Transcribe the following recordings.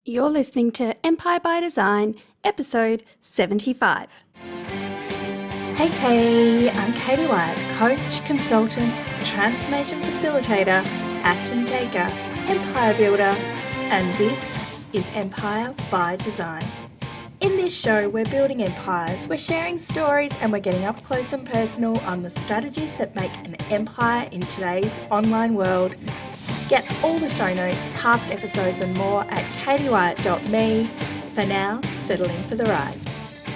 You're listening to Empire by Design, episode 75. Hey, I'm Katie White, coach, consultant, transformation facilitator, action taker, empire builder, and this is Empire by Design. In this show, we're building empires, we're sharing stories, and we're getting up close and personal on the strategies that make an empire in today's online world. Get all the show notes, past episodes, and more at katiewhite.me. For now, settle in for the ride.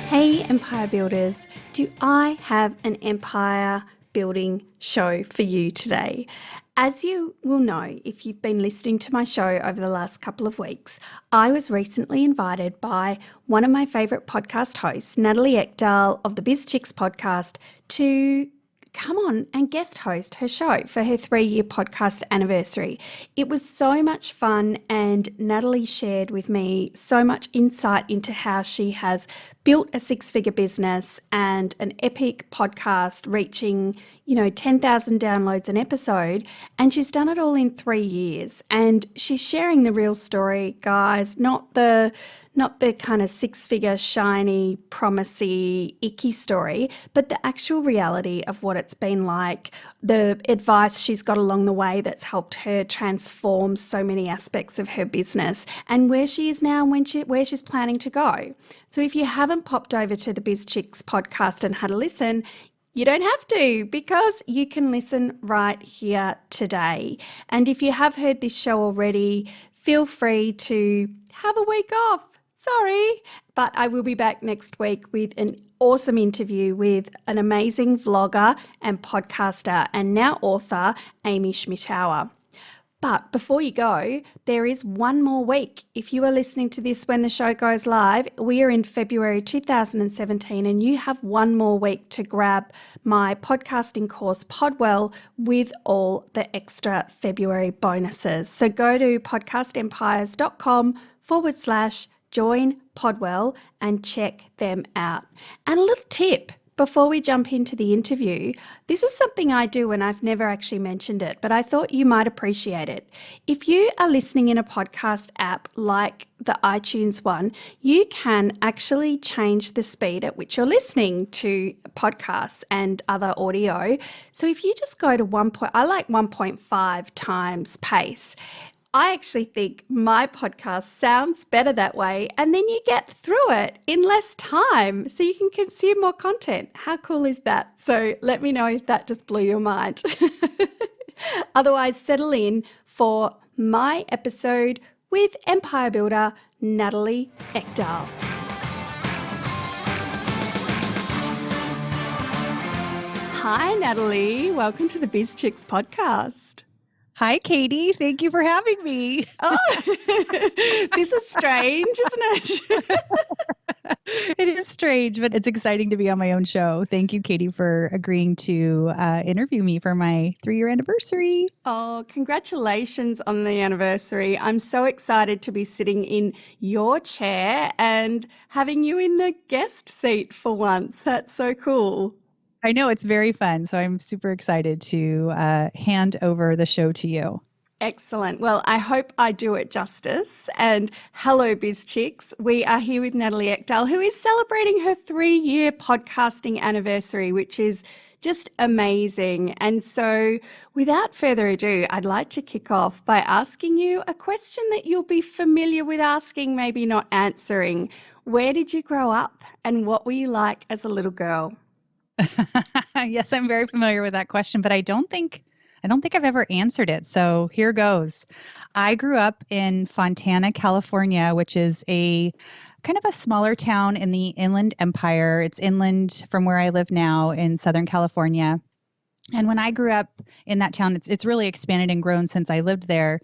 Hey, Empire Builders, do I have an empire building show for you today? As you will know, if you've been listening to my show over the last couple of weeks, I was recently invited by one of my favourite podcast hosts, Natalie Ekdahl of the Biz Chix podcast, to come on and guest host her show for her 3-year podcast anniversary. It was so much fun, and Natalie shared with me so much insight into how she has built a 6-figure business and an epic podcast reaching, 10,000 downloads an episode, and she's done it all in 3 years. And she's sharing the real story, guys, not the kind of 6-figure, shiny, promisey, icky story, but the actual reality of what it's been like, the advice she's got along the way that's helped her transform so many aspects of her business, and where she is now and where she's planning to go. So if you haven't popped over to the Biz Chix podcast and had a listen, you don't have to, because you can listen right here today. And if you have heard this show already, feel free to have a week off. Sorry, but I will be back next week with an awesome interview with an amazing vlogger and podcaster and now author, Amy Schmittauer. But before you go, there is one more week. If you are listening to this when the show goes live, we are in February 2017, and you have one more week to grab my podcasting course, Podwell, with all the extra February bonuses. So go to podcastempires.com/join Podwell and check them out. And a little tip before we jump into the interview, this is something I do and I've never actually mentioned it, but I thought you might appreciate it. If you are listening in a podcast app like the iTunes one, you can actually change the speed at which you're listening to podcasts and other audio. So if you just go to I like 1.5 times pace. I actually think my podcast sounds better that way, and then you get through it in less time so you can consume more content. How cool is that? So let me know if that just blew your mind. Otherwise, settle in for my episode with Empire Builder Natalie Ekdahl. Hi, Natalie. Welcome to the Biz Chix podcast. Hi, Katie. Thank you for having me. Oh, this is strange, isn't it? It is strange, but it's exciting to be on my own show. Thank you, Katie, for agreeing to interview me for my 3-year anniversary. Oh, congratulations on the anniversary. I'm so excited to be sitting in your chair and having you in the guest seat for once. That's so cool. I know, it's very fun, so I'm super excited to hand over the show to you. Excellent. Well, I hope I do it justice. And hello, Biz Chix. We are here with Natalie Ekdahl, who is celebrating her 3-year podcasting anniversary, which is just amazing. And so without further ado, I'd like to kick off by asking you a question that you'll be familiar with asking, maybe not answering. Where did you grow up, and what were you like as a little girl? Yes, I'm very familiar with that question, but I don't think I've ever answered it. So here goes. I grew up in Fontana, California, which is a kind of a smaller town in the Inland Empire. It's inland from where I live now in Southern California. And when I grew up in that town, it's really expanded and grown since I lived there.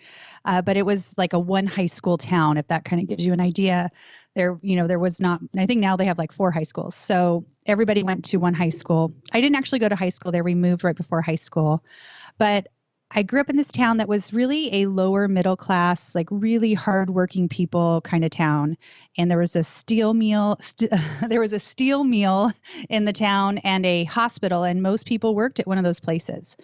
But it was like a one high school town, if that kind of gives you an idea. There was not, I think now they have like 4 high schools. So everybody went to one high school. I didn't actually go to high school there. We moved right before high school. But I grew up in this town that was really a lower middle class, like really hardworking people kind of town. And there was a steel mill in the town and a hospital, and most people worked at one of those places.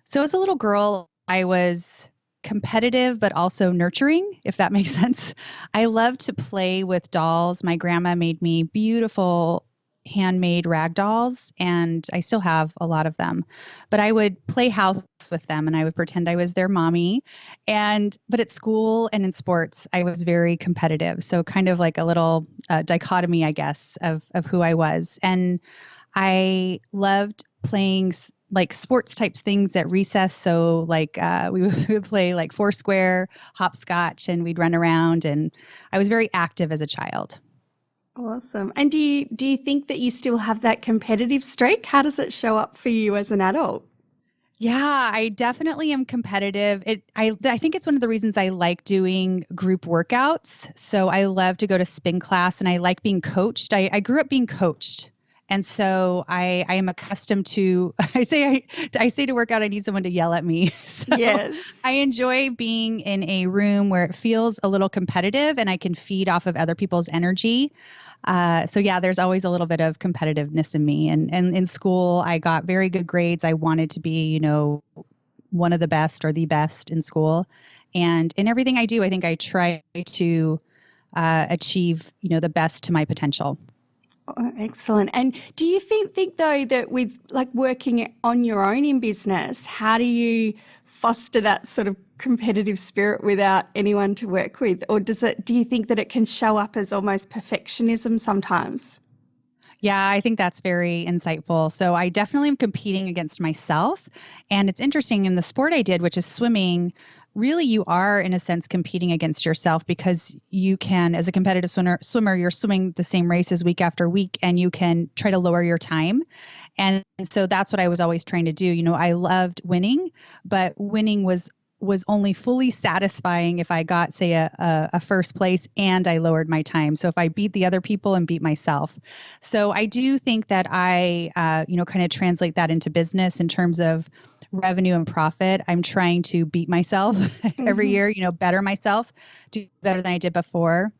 So as a little girl, I was competitive, but also nurturing, if that makes sense. I love to play with dolls. My grandma made me beautiful handmade rag dolls, and I still have a lot of them. But I would play house with them, and I would pretend I was their mommy. But at school and in sports, I was very competitive. So kind of like a little dichotomy, I guess, of who I was. And I loved playing like sports type things at recess. So like we would play like Foursquare, hopscotch, and we'd run around. And I was very active as a child. Awesome. And do you think that you still have that competitive streak? How does it show up for you as an adult? Yeah, I definitely am competitive. I think it's one of the reasons I like doing group workouts. So I love to go to spin class, and I like being coached. I grew up being coached. And so I am accustomed to, I say to work out, I need someone to yell at me. So Yes. I enjoy being in a room where it feels a little competitive and I can feed off of other people's energy. So yeah, there's always a little bit of competitiveness in me. And in school, I got very good grades. I wanted to be, one of the best or the best in school. And in everything I do, I think I try to achieve, the best to my potential. Oh, excellent. And do you think though that with like working on your own in business, how do you foster that sort of competitive spirit without anyone to work with? Or do you think that it can show up as almost perfectionism sometimes? Yeah, I think that's very insightful. So I definitely am competing against myself. And it's interesting in the sport I did, which is swimming, really you are in a sense competing against yourself because you can, as a competitive swimmer, you're swimming the same races week after week and you can try to lower your time. And so that's what I was always trying to do. I loved winning, but winning was only fully satisfying if I got, say, a first place and I lowered my time. So if I beat the other people and beat myself. So I do think that I, kind of translate that into business in terms of revenue and profit. I'm trying to beat myself every year, better myself, do better than I did before.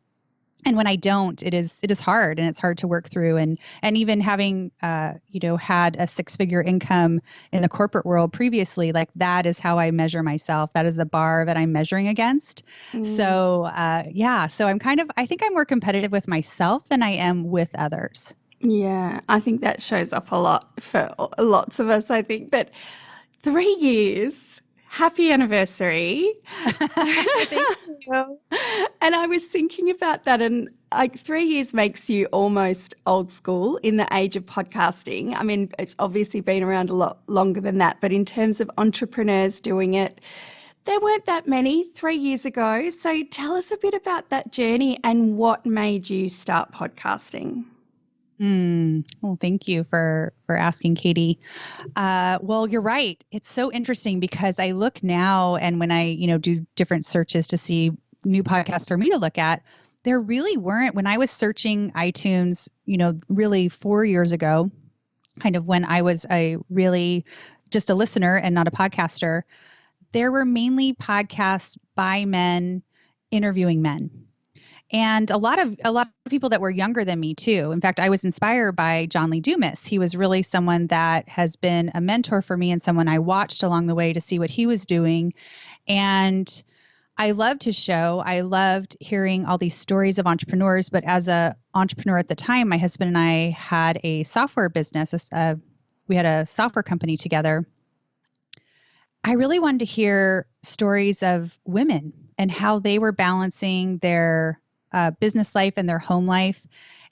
And when I don't, it is hard and it's hard to work through. And even having, had a 6-figure income in the corporate world previously, like that is how I measure myself. That is the bar that I'm measuring against. So, so I think I'm more competitive with myself than I am with others. Yeah, I think that shows up a lot for lots of us, I think. But 3 years, happy anniversary. Thank you. And I was thinking about that, and like 3 years makes you almost old school in the age of podcasting. I mean, it's obviously been around a lot longer than that, but in terms of entrepreneurs doing it, there weren't that many 3 years ago. So tell us a bit about that journey and what made you start podcasting. Well, thank you for asking, Katie. Well, you're right. It's so interesting because I look now and when I, do different searches to see new podcasts for me to look at, there really weren't, when I was searching iTunes, really 4 years ago, kind of when I was just a listener and not a podcaster, there were mainly podcasts by men interviewing men. And a lot of people that were younger than me too. In fact, I was inspired by John Lee Dumas. He was really someone that has been a mentor for me and someone I watched along the way to see what he was doing. And I loved his show. I loved hearing all these stories of entrepreneurs. But as an entrepreneur at the time, my husband and I had a software business. We had a software company together. I really wanted to hear stories of women and how they were balancing their business life and their home life.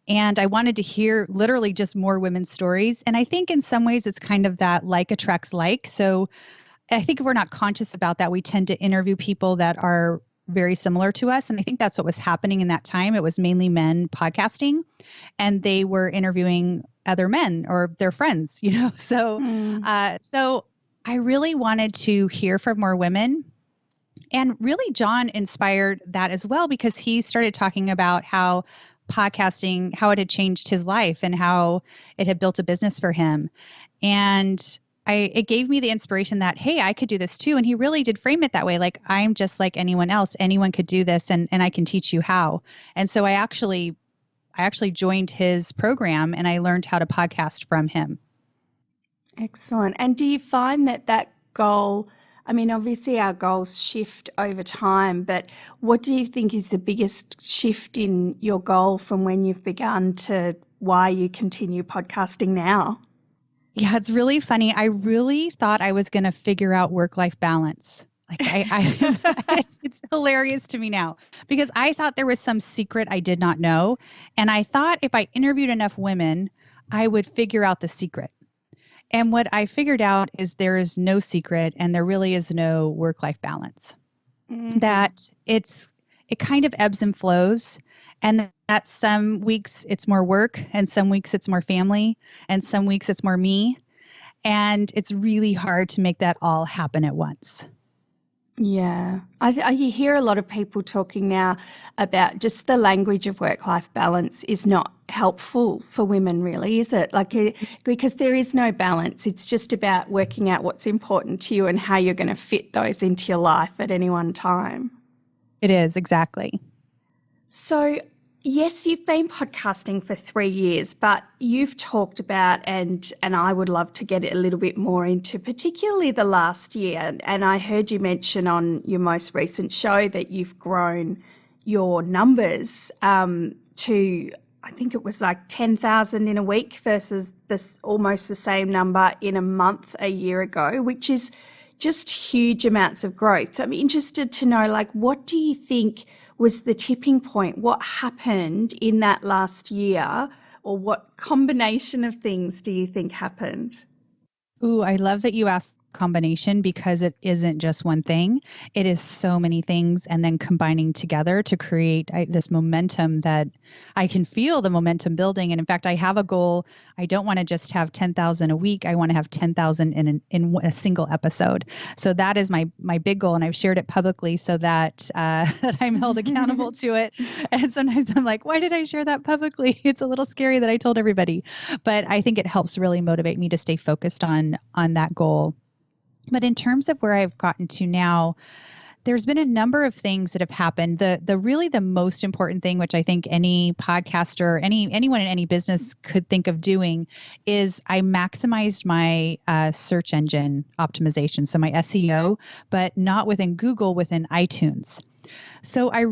And I wanted to hear literally just more women's stories. And I think in some ways it's kind of that like attracts like. So I think if we're not conscious about that, we tend to interview people that are very similar to us. And I think that's what was happening in that time. It was mainly men podcasting and they were interviewing other men or their friends, So I really wanted to hear from more women. And really, John inspired that as well, because he started talking about how podcasting, how it had changed his life and how it had built a business for him. And it gave me the inspiration that, hey, I could do this too. And he really did frame it that way. Like, I'm just like anyone else. Anyone could do this and I can teach you how. And so I actually joined his program and I learned how to podcast from him. Excellent. And do you find that goal I mean, obviously our goals shift over time, but what do you think is the biggest shift in your goal from when you've begun to why you continue podcasting now? Yeah, it's really funny. I really thought I was going to figure out work-life balance. Like it's hilarious to me now because I thought there was some secret I did not know. And I thought if I interviewed enough women, I would figure out the secret. And what I figured out is there is no secret and there really is no work-life balance. That it kind of ebbs and flows, and that some weeks it's more work and some weeks it's more family and some weeks it's more me. And it's really hard to make that all happen at once. Yeah. You hear a lot of people talking now about just the language of work-life balance is not helpful for women, really, is it? Because there is no balance. It's just about working out what's important to you and how you're going to fit those into your life at any one time. It is, exactly. So, yes, you've been podcasting for 3 years, but you've talked about, and I would love to get it a little bit more into, particularly the last year. And I heard you mention on your most recent show that you've grown your numbers to, I think it was like 10,000 in a week versus this almost the same number in a month a year ago, which is just huge amounts of growth. So I'm interested to know, like, what do you think was the tipping point? What happened in that last year, or what combination of things do you think happened? Ooh, I love that you asked combination because it isn't just one thing. It is so many things and then combining together to create this momentum that I can feel the momentum building. And in fact, I have a goal. I don't want to just have 10,000 a week. I want to have 10,000 in a single episode. So that is my big goal. And I've shared it publicly so that, that I'm held accountable to it. And sometimes I'm like, why did I share that publicly? It's a little scary that I told everybody, but I think it helps really motivate me to stay focused on that goal. But in terms of where I've gotten to now, there's been a number of things that have happened. The really the most important thing, which I think any podcaster, anyone in any business could think of doing, is I maximized my search engine optimization, so my SEO, but not within Google, within iTunes. So I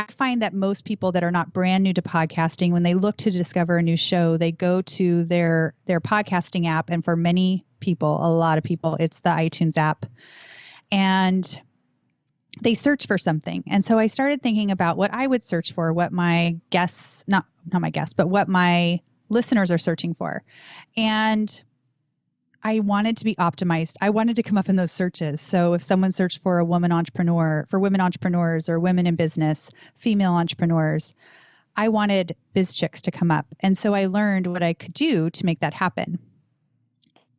find that most people that are not brand new to podcasting, when they look to discover a new show, they go to their podcasting app. And for many people, a lot of people, it's the iTunes app. And they search for something. And so I started thinking about what I would search for, what my guests, not my guests, but what my listeners are searching for. And I wanted to be optimized. I wanted to come up in those searches. So if someone searched for a woman entrepreneur, for women entrepreneurs or women in business, female entrepreneurs, I wanted Biz Chix to come up. And so I learned what I could do to make that happen.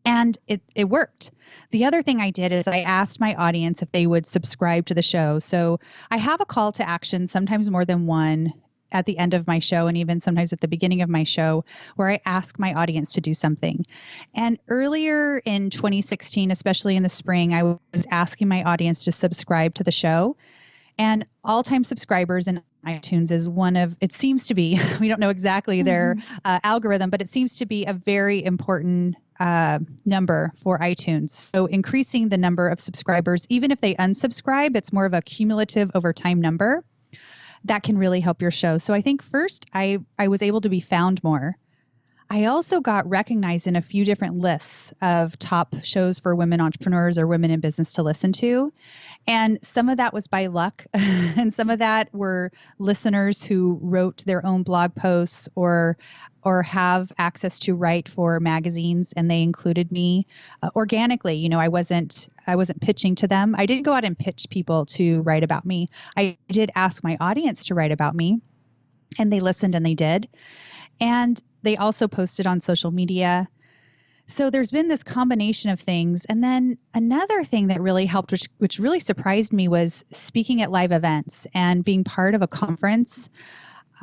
And it worked. The other thing I did is I asked my audience if they would subscribe to the show. So I have a call to action, sometimes more than one, at the end of my show and even sometimes at the beginning of my show, where I ask my audience to do something. And earlier in 2016, especially in the spring, I was asking my audience to subscribe to the show. And all-time subscribers in iTunes is one of, it seems to be, we don't know exactly their algorithm, but it seems to be a very important number for iTunes. So increasing the number of subscribers, even if they unsubscribe, it's more of a cumulative over time number that can really help your show. So I think first I was able to be found more. I also got recognized in a few different lists of top shows for women entrepreneurs or women in business to listen to. And some of that was by luck. And some of that were listeners who wrote their own blog posts or have access to write for magazines, and they included me organically. You know, I wasn't pitching to them. I didn't go out and pitch people to write about me. I did ask my audience to write about me, and they listened and they did. And they also posted on social media. So there's been this combination of things. And then another thing that really helped, which really surprised me, was speaking at live events and being part of a conference.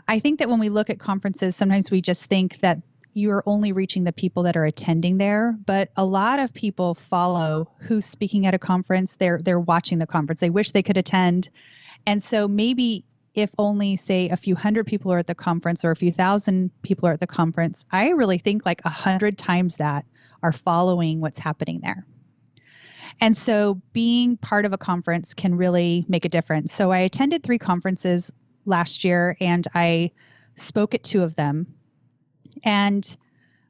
I think that when we look at conferences, sometimes we just think that you're only reaching the people that are attending there. But a lot of people follow who's speaking at a conference. They're watching the conference. They wish they could attend. And so maybe if only, say, a few hundred people are at the conference or a few thousand people are at the conference, I really think like 100 times that are following what's happening there. And so being part of a conference can really make a difference. So I attended 3 conferences last year and I spoke at 2 of them. And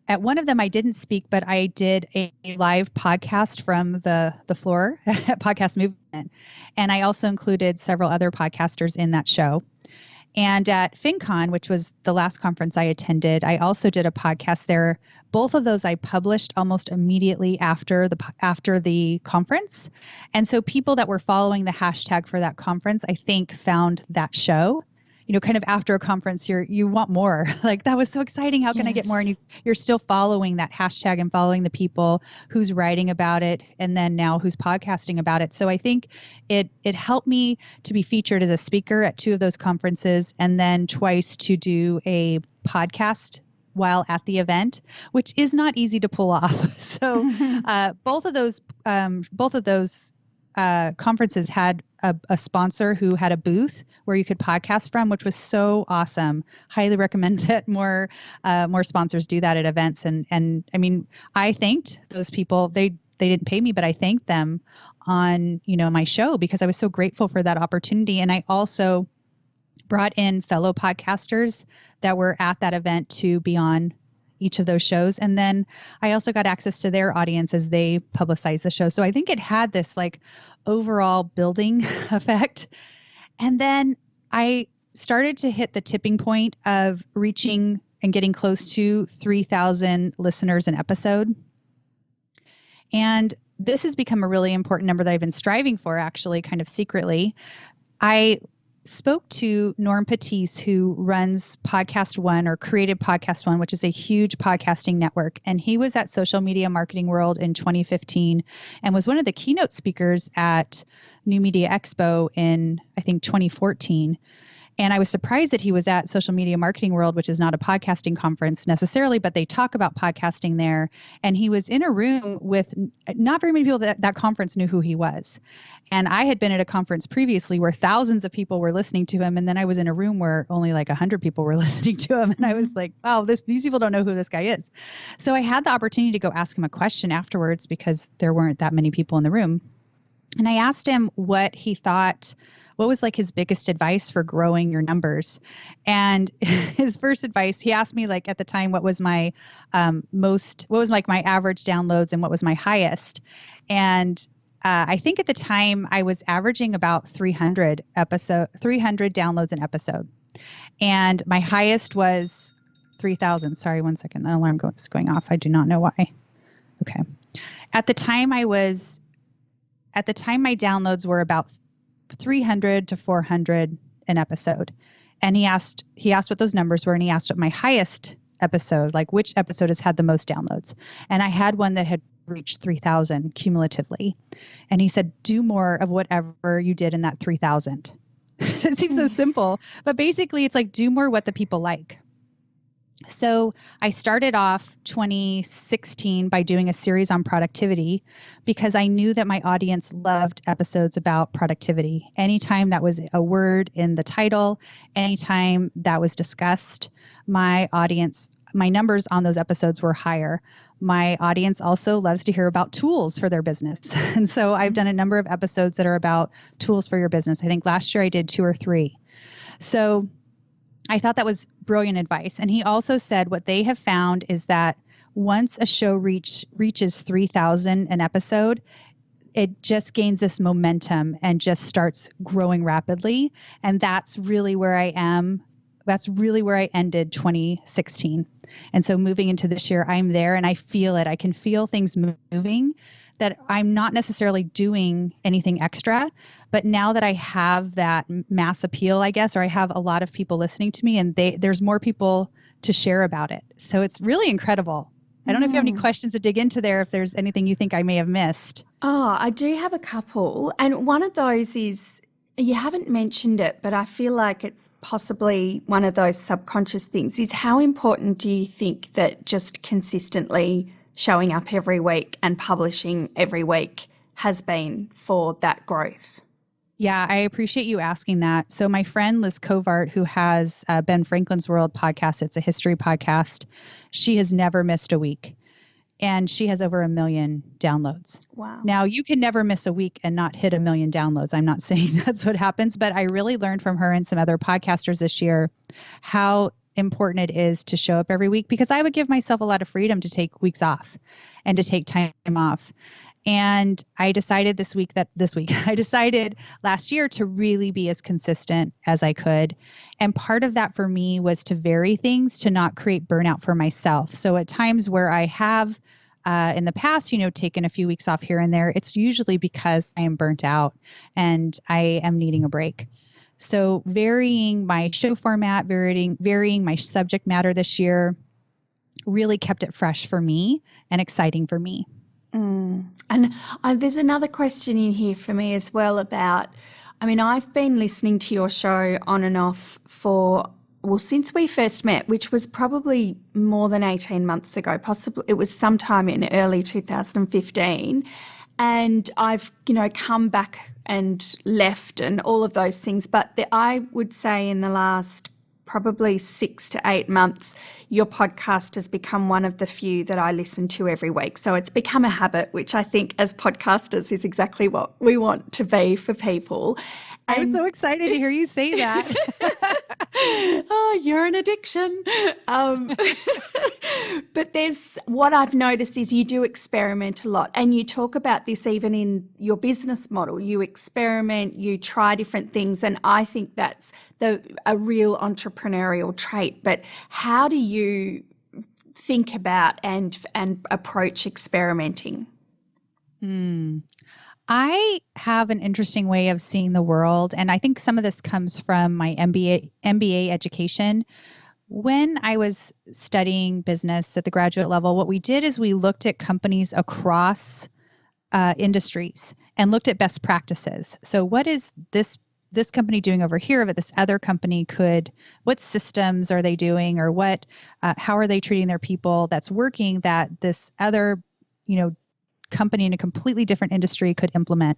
at one of them, I didn't speak, but I did a live podcast from the floor at Podcast Movement. And I also included several other podcasters in that show. And at FinCon, which was the last conference I attended, I also did a podcast there. Both of those I published almost immediately after the conference. And so people that were following the hashtag for that conference, I think, found that show. Kind of after a conference, you want more. Like, that was so exciting. How can I get more? And you're still following that hashtag and following the people who's writing about it, and then now who's podcasting about it. So I think it helped me to be featured as a speaker at 2 of those conferences, and then twice to do a podcast while at the event, which is not easy to pull off. So both of those conferences had a sponsor who had a booth where you could podcast from, which was so awesome. Highly recommend that more sponsors do that at events. And I mean, I thanked those people. They didn't pay me, but I thanked them on, my show, because I was so grateful for that opportunity. And I also brought in fellow podcasters that were at that event to be on each of those shows. And then I also got access to their audience as they publicized the show. So I think it had this like overall building effect. And then I started to hit the tipping point of reaching and getting close to 3,000 listeners an episode. And this has become a really important number that I've been striving for, actually, kind of secretly. I spoke to Norm Patisse, who runs Podcast One, or created Podcast One, which is a huge podcasting network. And he was at Social Media Marketing World in 2015 and was one of the keynote speakers at New Media Expo in, I think, 2014. And I was surprised that he was at Social Media Marketing World, which is not a podcasting conference necessarily, but they talk about podcasting there. And he was in a room with not very many people that conference knew who he was. And I had been at a conference previously where thousands of people were listening to him. And then I was in a room where only like 100 people were listening to him. And I was like, wow, these people don't know who this guy is. So I had the opportunity to go ask him a question afterwards because there weren't that many people in the room. And I asked him what he thought, what was like his biggest advice for growing your numbers. And his first advice, he asked me like at the time, what was my what was like my average downloads and what was my highest. And I think at the time I was averaging about 300 downloads an episode. And my highest was 3,000. Sorry, 1 second. An alarm is going off. I do not know why. Okay. At the time my downloads were about 300 to 400 an episode. And he asked what those numbers were, and he asked what my highest episode, like which episode has had the most downloads. And I had one that had reached 3,000 cumulatively. And he said, do more of whatever you did in that 3,000. It seems so simple, but basically it's like, do more what the people like. So I started off 2016 by doing a series on productivity because I knew that my audience loved episodes about productivity. Anytime that was a word in the title, anytime that was discussed, my numbers on those episodes were higher. My audience also loves to hear about tools for their business. And so I've done a number of episodes that are about tools for your business. I think last year I did 2 or 3. So I thought that was brilliant advice. And he also said what they have found is that once a show reaches 3,000 an episode, it just gains this momentum and just starts growing rapidly. And that's really where I am. That's really where I ended 2016. And so moving into this year, I'm there and I feel it. I can feel things moving, that I'm not necessarily doing anything extra, but now that I have that mass appeal, I guess, or I have a lot of people listening to me and there's more people to share about it. So it's really incredible. I don't know if you have any questions to dig into there, if there's anything you think I may have missed. Oh, I do have a couple. And one of those is, you haven't mentioned it, but I feel like it's possibly one of those subconscious things, is how important do you think that just consistently showing up every week and publishing every week has been for that growth? Yeah, I appreciate you asking that. So my friend Liz Covart, who has Ben Franklin's World podcast, it's a history podcast, she has never missed a week. and she has over 1 million downloads. Wow. Now, you can never miss a week and not hit 1 million downloads. I'm not saying that's what happens, but I really learned from her and some other podcasters this year how important it is to show up every week, because I would give myself a lot of freedom to take weeks off and to take time off. And I decided I decided last year to really be as consistent as I could. And part of that for me was to vary things to not create burnout for myself. So at times where I have in the past, taken a few weeks off here and there, it's usually because I am burnt out and I am needing a break. So varying my show format, varying my subject matter this year really kept it fresh for me and exciting for me. And there's another question in here for me as well about, I've been listening to your show on and off since we first met, which was probably more than 18 months ago, possibly it was sometime in early 2015. And I've, come back and left and all of those things. But I would say in the last probably 6 to 8 months, your podcast has become one of the few that I listen to every week. So it's become a habit, which I think as podcasters is exactly what we want to be for people. I'm so excited to hear you say that. Oh, you're an addiction. But what I've noticed is you do experiment a lot, and you talk about this even in your business model. You experiment, you try different things, and I think that's a real entrepreneurial trait. But how do you think about and approach experimenting? I have an interesting way of seeing the world, and I think some of this comes from my MBA education. When I was studying business at the graduate level, what we did is we looked at companies across industries and looked at best practices. So what is this company doing over here that this other company what systems are they doing, or how are they treating their people that's working that this other, company in a completely different industry could implement.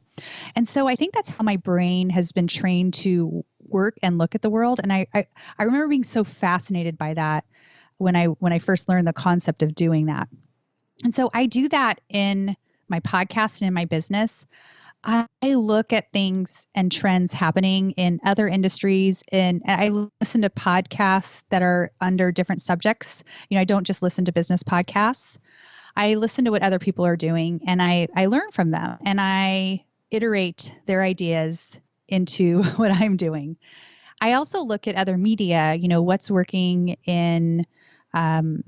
And so I think that's how my brain has been trained to work and look at the world. And I remember being so fascinated by that when I first learned the concept of doing that. And so I do that in my podcast and in my business. I look at things and trends happening in other industries, and I listen to podcasts that are under different subjects. I don't just listen to business podcasts. I listen to what other people are doing, and I learn from them, and I iterate their ideas into what I'm doing. I also look at other media, what's working in on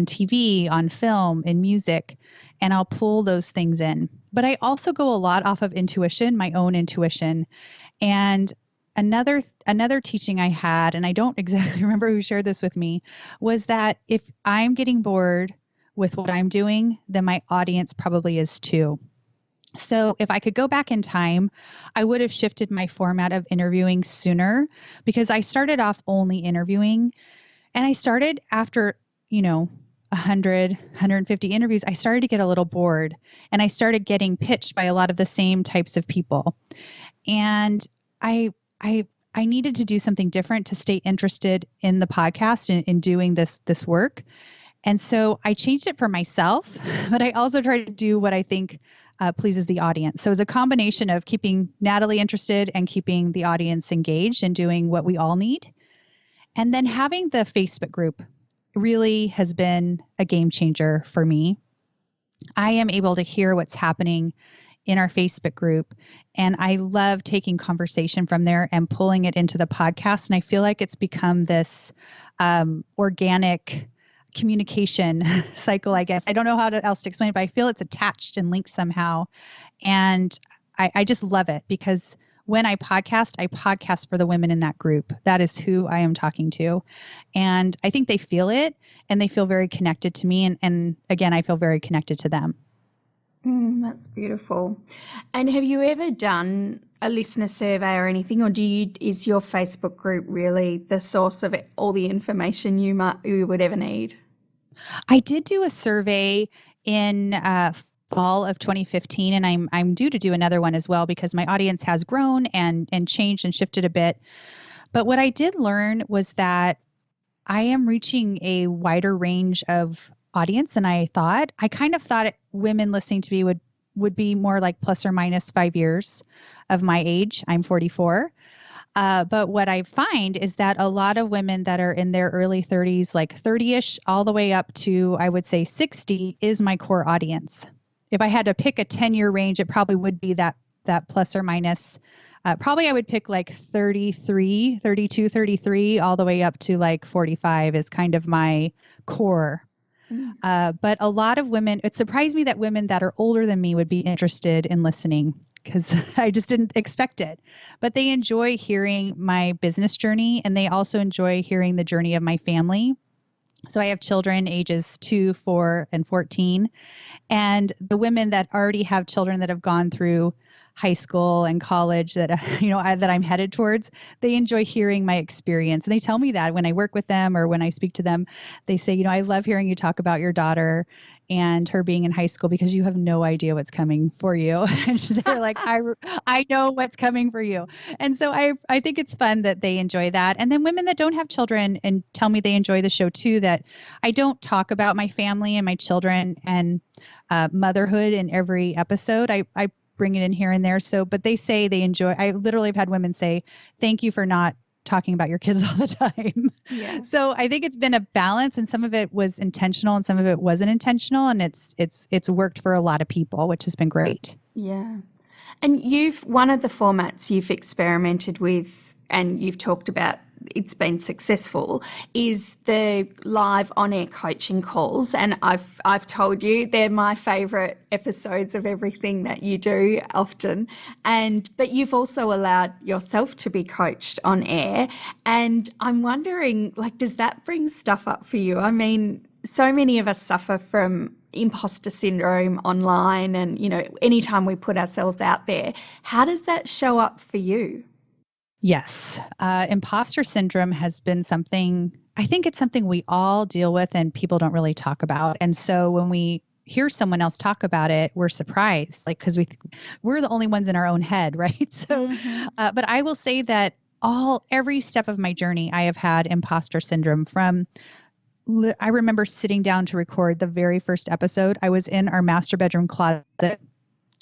TV, on film, in music, and I'll pull those things in. But I also go a lot off of intuition, my own intuition. And another teaching I had, and I don't exactly remember who shared this with me, was that if I'm getting bored with what I'm doing, then my audience probably is too. So if I could go back in time, I would have shifted my format of interviewing sooner, because I started off only interviewing, and I started after, 100, 150 interviews, I started to get a little bored, and I started getting pitched by a lot of the same types of people. And I needed to do something different to stay interested in the podcast and in doing this work. And so I changed it for myself, but I also tried to do what I think pleases the audience. So it's a combination of keeping Natalie interested and keeping the audience engaged and doing what we all need. And then having the Facebook group really has been a game changer for me. I am able to hear what's happening in our Facebook group, and I love taking conversation from there and pulling it into the podcast. And I feel like it's become this organic communication cycle, I guess. I don't know how else to explain it, but I feel it's attached and linked somehow. And I just love it, because when I podcast for the women in that group. That is who I am talking to. And I think they feel it, and they feel very connected to me. And again, I feel very connected to them. That's beautiful. And have you ever done a listener survey or anything, or is your Facebook group really the source of all the information you would ever need? I did do a survey in fall of 2015, and I'm due to do another one as well, because my audience has grown and changed and shifted a bit. But what I did learn was that I am reaching a wider range of audience than I thought. I kind of thought women listening to me would be more like plus or minus 5 years of my age. I'm 44. But what I find is that a lot of women that are in their early 30s, like 30-ish, all the way up to, I would say 60, is my core audience. If I had to pick a 10-year range, it probably would be that plus or minus. Probably I would pick like 33, 32, 33, all the way up to like 45 is kind of my core. But a lot of women, it surprised me that women that are older than me would be interested in listening, because I just didn't expect it. But they enjoy hearing my business journey, and they also enjoy hearing the journey of my family. So I have children ages 2, 4, and 14. And the women that already have children that have gone through high school and college that, that I'm headed towards, they enjoy hearing my experience. And they tell me that when I work with them or when I speak to them, they say, I love hearing you talk about your daughter and her being in high school, because you have no idea what's coming for you. And they're like, I know what's coming for you. And so I think it's fun that they enjoy that. And then women that don't have children and tell me they enjoy the show too, that I don't talk about my family and my children and motherhood in every episode. I bring it in here and there. So, but they say they enjoy. I literally have had women say, thank you for not talking about your kids all the time. Yeah. So I think it's been a balance, and some of it was intentional and some of it wasn't intentional. And it's worked for a lot of people, which has been great. Yeah. And one of the formats you've experimented with and you've talked about it's been successful is the live on-air coaching calls. And I've told you they're my favorite episodes of everything that you do often. But you've also allowed yourself to be coached on air. And I'm wondering, does that bring stuff up for you? I mean, so many of us suffer from imposter syndrome online and, anytime we put ourselves out there. How does that show up for you? Yes. Imposter syndrome has been something, I think it's something we all deal with and people don't really talk about. And so when we hear someone else talk about it, we're surprised, because we're the only ones in our own head, right? So, but I will say that every step of my journey, I have had imposter syndrome. I remember sitting down to record the very first episode. I was in our master bedroom closet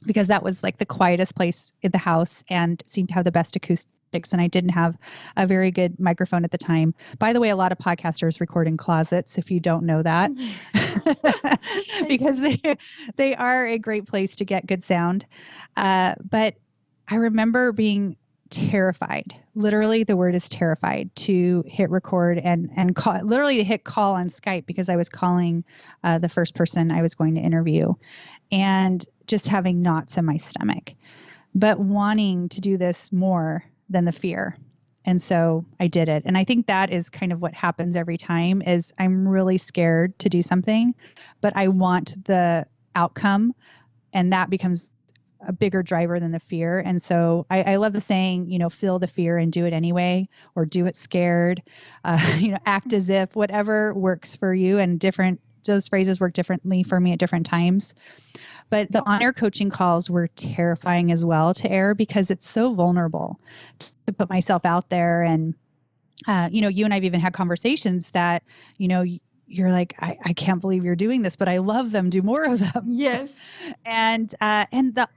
because that was like the quietest place in the house and seemed to have the best acoustics. And I didn't have a very good microphone at the time. By the way, a lot of podcasters record in closets, if you don't know that, because they are a great place to get good sound. But I remember being terrified. Literally, the word is terrified, to hit record and call, literally to hit call on Skype, because I was calling the first person I was going to interview, and just having knots in my stomach, but wanting to do this more than the fear. And so I did it. And I think that is kind of what happens every time, is I'm really scared to do something, but I want the outcome, and that becomes a bigger driver than the fear. And so I love the saying, feel the fear and do it anyway, or do it scared, act as if, whatever works for you. And those phrases work differently for me at different times. But the on-air coaching calls were terrifying as well to air, because it's so vulnerable to put myself out there. And, you and I've even had conversations that, you're like, I can't believe you're doing this, but I love them. Do more of them. Yes. And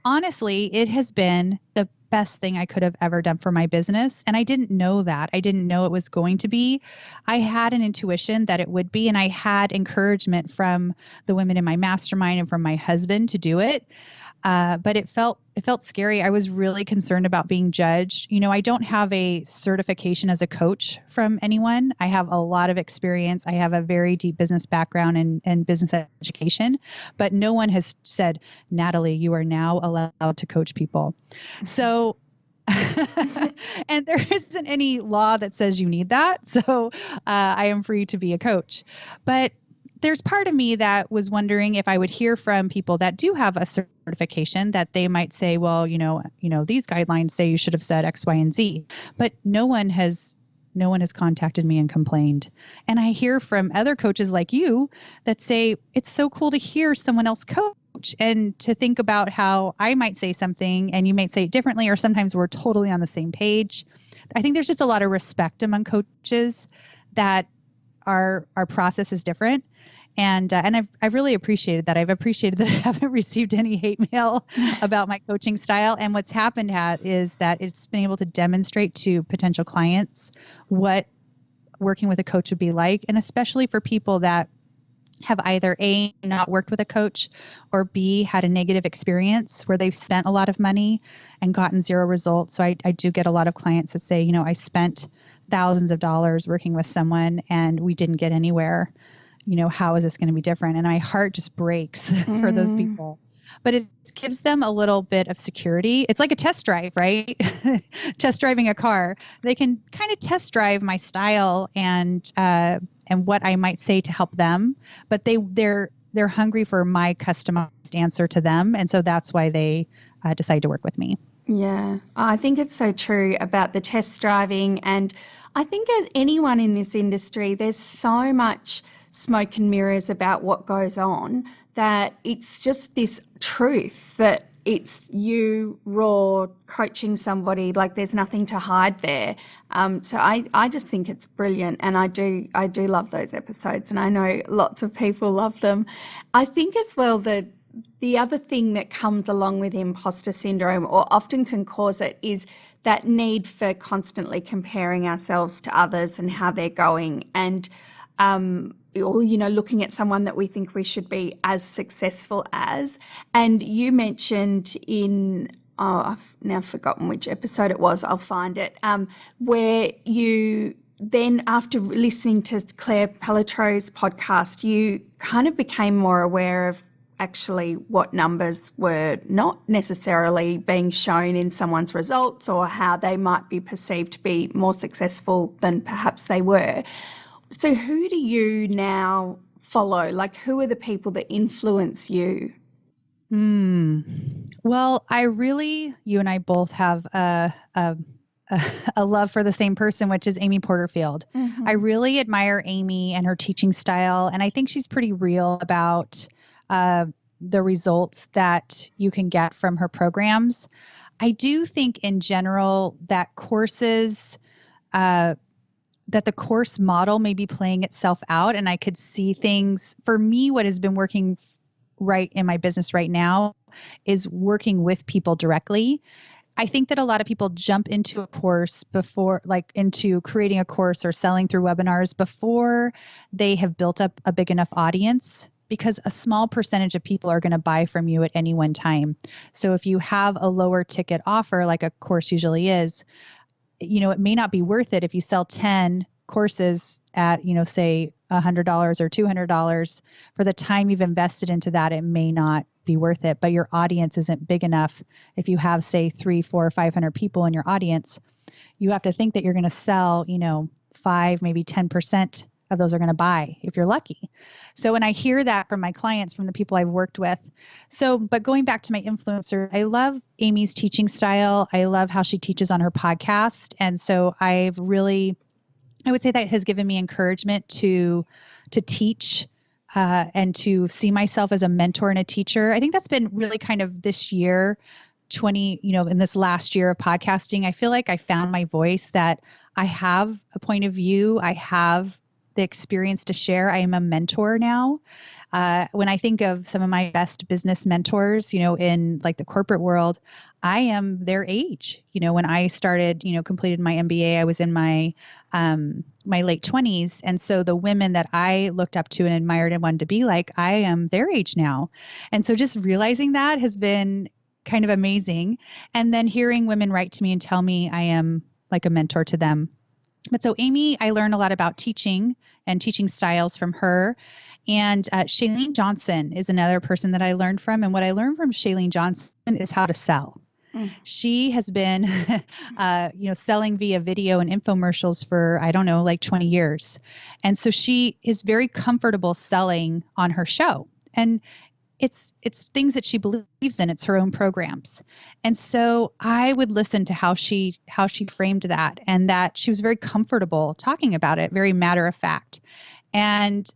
honestly, it has been the best thing I could have ever done for my business. And I didn't know that. I didn't know it was going to be. I had an intuition that it would be, and I had encouragement from the women in my mastermind and from my husband to do it. But it felt scary. I was really concerned about being judged. I don't have a certification as a coach from anyone. I have a lot of experience. I have a very deep business background and business education, but no one has said, Natalie, you are now allowed to coach people. So, and there isn't any law that says you need that. So I am free to be a coach. But there's part of me that was wondering if I would hear from people that do have a certification, that they might say, well, these guidelines say you should have said X, Y, and Z, but no one has contacted me and complained. And I hear from other coaches like you that say, it's so cool to hear someone else coach and to think about how I might say something and you might say it differently, or sometimes we're totally on the same page. I think there's just a lot of respect among coaches that our process is different. And I've really appreciated that. I've appreciated that I haven't received any hate mail about my coaching style. And what's happened is that it's been able to demonstrate to potential clients what working with a coach would be like, and especially for people that have either A, not worked with a coach, or B, had a negative experience where they've spent a lot of money and gotten zero results. So I do get a lot of clients that say, I spent thousands of dollars working with someone and we didn't get anywhere. How is this going to be different? And my heart just breaks for those people. But it gives them a little bit of security. It's like a test drive, right? Test driving a car. They can kind of test drive my style and what I might say to help them. But they're hungry for my customized answer to them, and so that's why they decide to work with me. Yeah, I think it's so true about the test driving. And I think as anyone in this industry, there's so much smoke and mirrors about what goes on that it's just this truth that it's you raw coaching somebody, like there's nothing to hide there. So I just think it's brilliant, and I do love those episodes, and I know lots of people love them. I think as well that the other thing that comes along with imposter syndrome, or often can cause it, is that need for constantly comparing ourselves to others and how they're going, and or looking at someone that we think we should be as successful as. And you mentioned in I've now forgotten which episode it was, I'll find it, where you then, after listening to Claire Palatro's podcast, you kind of became more aware of actually what numbers were not necessarily being shown in someone's results, or how they might be perceived to be more successful than perhaps they were. So who do you now follow? Like, who are the people that influence you? Well, you and I both have a love for the same person, which is Amy Porterfield. Mm-hmm. I really admire Amy and her teaching style, and I think she's pretty real about the results that you can get from her programs. I do think in general that that the course model may be playing itself out, and I could see things. For me, what has been working right in my business right now is working with people directly. I think that a lot of people jump into a course into creating a course or selling through webinars before they have built up a big enough audience, because a small percentage of people are going to buy from you at any one time. So if you have a lower ticket offer, like a course usually is, it may not be worth it if you sell 10 courses at, say $100 or $200 for the time you've invested into that. It may not be worth it, but your audience isn't big enough. If you have, say, 300, 400, 500 people in your audience, you have to think that you're going to sell, 5, maybe 10% of those are going to buy if you're lucky. So when I hear that from my clients, from the people I've worked with. But going back to my influencer, I love Amy's teaching style. I love how she teaches on her podcast. And so I would say that has given me encouragement to teach and to see myself as a mentor and a teacher. I think that's been really kind of this year, in this last year of podcasting. I feel like I found my voice, that I have a point of view. I have the experience to share. I am a mentor now. When I think of some of my best business mentors, in like the corporate world, I am their age. When I started, completed my MBA, I was in my late 20s. And so the women that I looked up to and admired and wanted to be like, I am their age now. And so just realizing that has been kind of amazing. And then hearing women write to me and tell me I am like a mentor to them. But so Amy, I learned a lot about teaching and teaching styles from her. And Shailene Johnson is another person that I learned from. And what I learned from Shailene Johnson is how to sell. She has been, selling via video and infomercials for, 20 years. And so she is very comfortable selling on her show. And it's things that she believes in. It's her own programs. And so I would listen to how she framed that, and that she was very comfortable talking about it, very matter of fact. And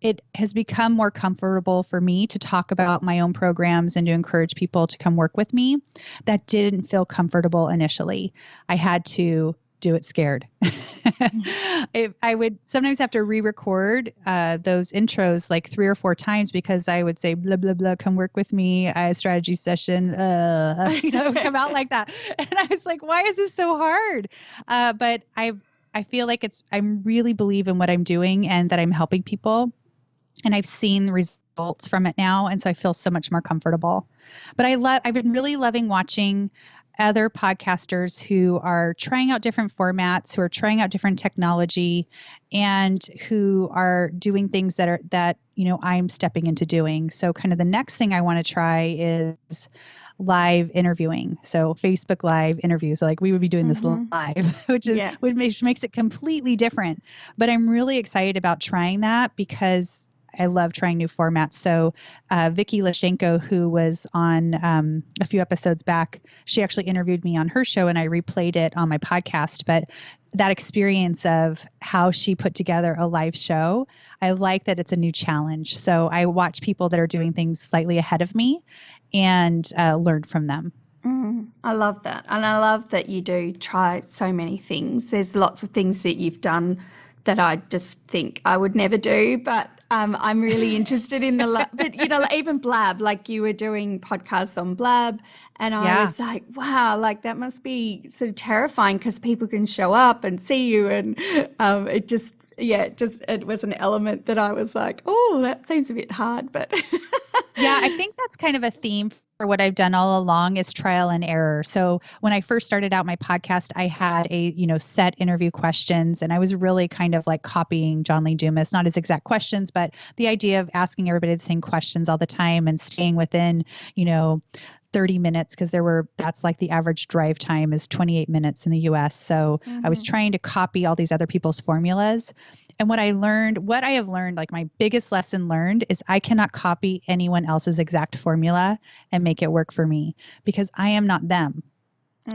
it has become more comfortable for me to talk about my own programs and to encourage people to come work with me. That didn't feel comfortable initially. I had to do it scared. I would sometimes have to re-record those intros like 3 or 4 times because I would say blah blah blah, come work with me, strategy session, it would come out like that, and I was like, why is this so hard? But I feel like I really believe in what I'm doing and that I'm helping people, and I've seen results from it now, and so I feel so much more comfortable. But I've been really loving watching other podcasters who are trying out different formats, who are trying out different technology, and who are doing things that I'm stepping into doing. So kind of the next thing I want to try is live interviewing. So Facebook live interviews, like we would be doing this live, which makes it completely different. But I'm really excited about trying that because I love trying new formats. So Vicky Lashenko, who was on a few episodes back, she actually interviewed me on her show and I replayed it on my podcast. But that experience of how she put together a live show, I like that it's a new challenge. So I watch people that are doing things slightly ahead of me and learn from them. I love that. And I love that you do try so many things. There's lots of things that you've done that I just think I would never do, but I'm really interested in but even Blab, like you were doing podcasts on Blab, and I was like, wow, like that must be sort of terrifying because people can show up and see you, and it was an element that I was like, oh, that seems a bit hard, but yeah, I think that's kind of a theme for what I've done all along is trial and error. So when I first started out my podcast, I had set interview questions, and I was really kind of like copying John Lee Dumas, not his exact questions, but the idea of asking everybody the same questions all the time and staying within, 30 minutes because that's like the average drive time is 28 minutes in the US. So I was trying to copy all these other people's formulas. And what I have learned, like my biggest lesson learned is I cannot copy anyone else's exact formula and make it work for me because I am not them.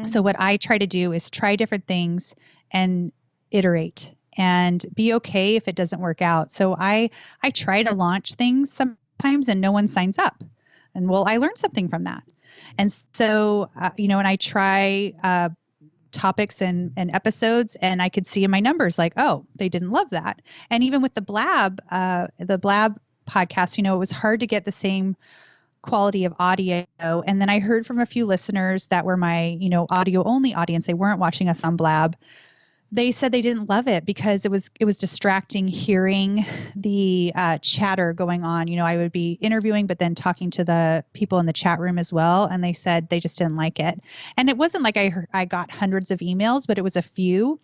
So what I try to do is try different things and iterate and be okay if it doesn't work out. So I try to launch things sometimes and no one signs up. And I learned something from that. And so, and I try topics and episodes, and I could see in my numbers like, oh, they didn't love that. And even with the Blab podcast, it was hard to get the same quality of audio. And then I heard from a few listeners that were my, audio only audience. They weren't watching us on Blab. They said they didn't love it because it was distracting hearing the chatter going on. I would be interviewing, but then talking to the people in the chat room as well. And they said they just didn't like it. And it wasn't like I got hundreds of emails, but it was a few.